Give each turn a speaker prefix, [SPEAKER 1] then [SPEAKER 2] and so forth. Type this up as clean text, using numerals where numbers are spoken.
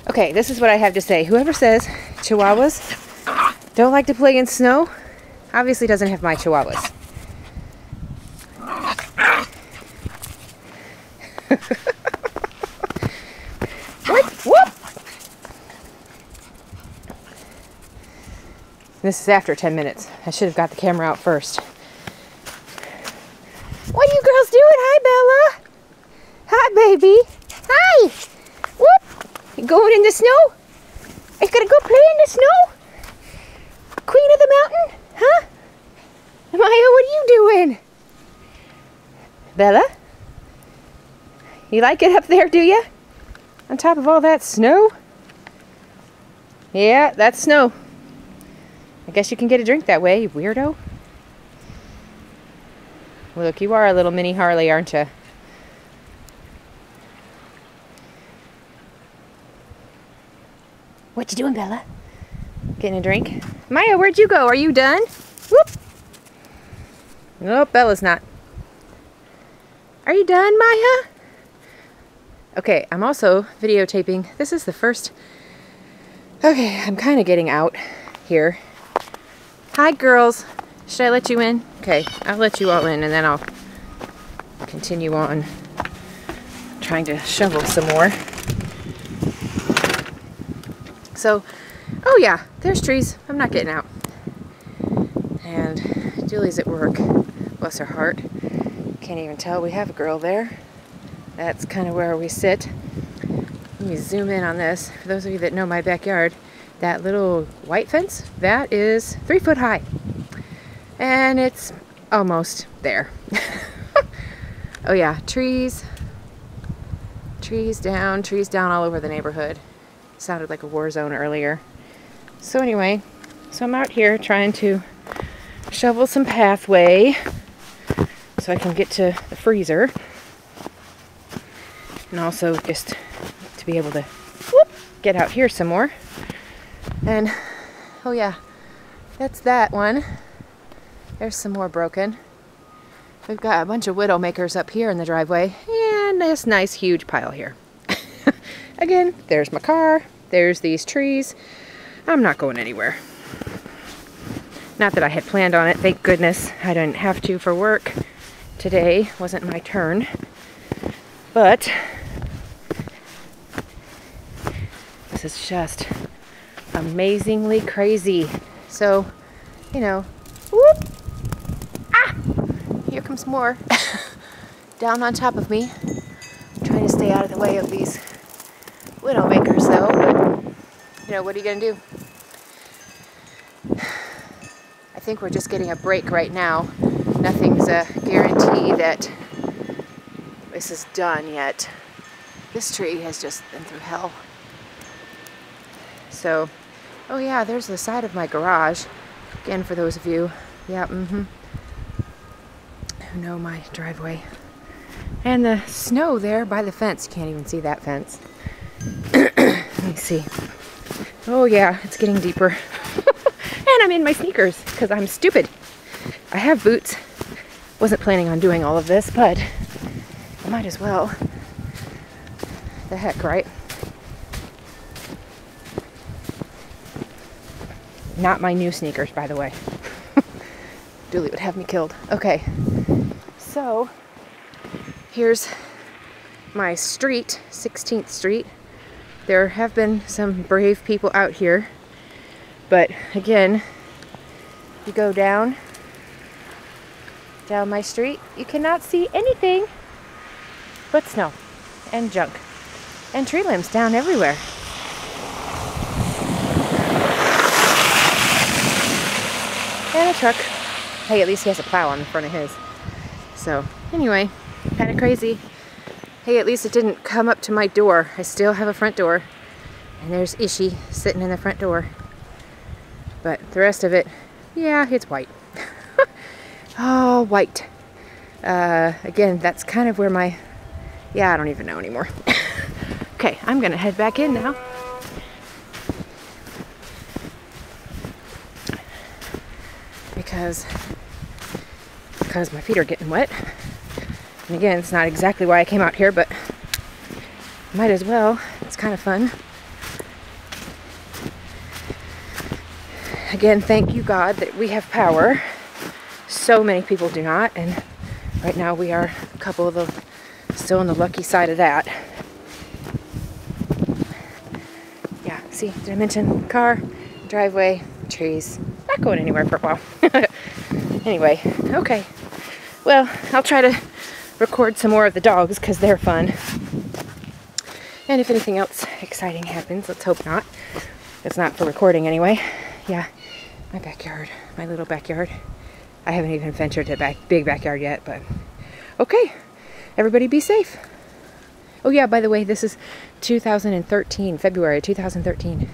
[SPEAKER 1] Okay, this is what I have to say. Whoever says Chihuahuas don't like to play in snow obviously doesn't have my Chihuahuas. What? Whoop! This is after 10 minutes. I should have got the camera out first. What are you girls doing? Hi, Bella. Hi, baby. Hi. Whoop. You going in the snow? Are you gonna go play in the snow? Queen of the mountain? Huh? Maya, what are you doing? Bella? You like it up there, do you? On top of all that snow? Yeah, that's snow. I guess you can get a drink that way, you weirdo. Well, look, you are a little mini Harley, aren't you? What you doing, Bella? Getting a drink? Maya, where'd you go? Are you done? Whoop! Nope, Bella's not. Are you done, Maya? Okay, I'm also videotaping. This is the first... Okay, I'm kind of getting out here. Hi, girls. Should I let you in? Okay, I'll let you all in and then I'll continue on trying to shovel some more. So, oh yeah, there's trees. I'm not getting out. And Julie's at work. Bless her heart. Can't even tell we have a girl there. That's kind of where we sit. Let me zoom in on this. For those of you that know my backyard, that little white fence, that is 3 foot high. And it's almost there. Oh yeah, trees down all over the neighborhood. Sounded like a war zone earlier. So anyway, so I'm out here trying to shovel some pathway so I can get to the freezer. And also just to be able to get out here some more. And, oh yeah, that's that one. There's some more broken. We've got a bunch of Widowmakers up here in the driveway. And this nice huge pile here. Again, there's my car. There's these trees. I'm not going anywhere. Not that I had planned on it. Thank goodness I didn't have to for work. Today wasn't my turn. But this is just amazingly crazy. So, you know, whoop! Ah! Here comes more. Down on top of me. I'm trying to stay out of the way of these Widowmakers though, but, you know, what are you gonna do? I think we're just getting a break right now. Nothing's a guarantee that this is done yet. This tree has just been through hell. So, oh yeah, there's the side of my garage. Again, for those of you, yeah, who know my driveway. And the snow there by the fence. You can't even see that fence. Let me see. Oh yeah, it's getting deeper. And I'm in my sneakers because I'm stupid. I have boots. Wasn't planning on doing all of this, but I might as well. The heck, right? Not my new sneakers, by the way. Julie would have me killed. Okay, so here's my street, 16th Street. There have been some brave people out here, but again, you go down my street, you cannot see anything but snow and junk and tree limbs down everywhere. And a truck. Hey, at least he has a plow on the front of his. So, anyway, kind of crazy. Hey, at least it didn't come up to my door. I still have a front door. And there's Ishi sitting in the front door. But the rest of it, yeah, it's white. Oh, white. Again, that's kind of where my... Yeah, I don't even know anymore. Okay, I'm going to head back in now. Because my feet are getting wet. And again, it's not exactly why I came out here, but might as well. It's kind of fun. again, thank you God that we have power. So many people do not, and right now we are a couple of the still on the lucky side of that. Yeah, see, did I mention car, driveway, trees? Not going anywhere for a while. Anyway, okay. Well, I'll try to record some more of the dogs because they're fun. And if anything else exciting happens, let's hope not. It's not for recording anyway. Yeah, my backyard, my little backyard. I haven't even ventured to big backyard yet, but okay. Everybody be safe. Oh yeah, by the way, this is 2013, February 2013.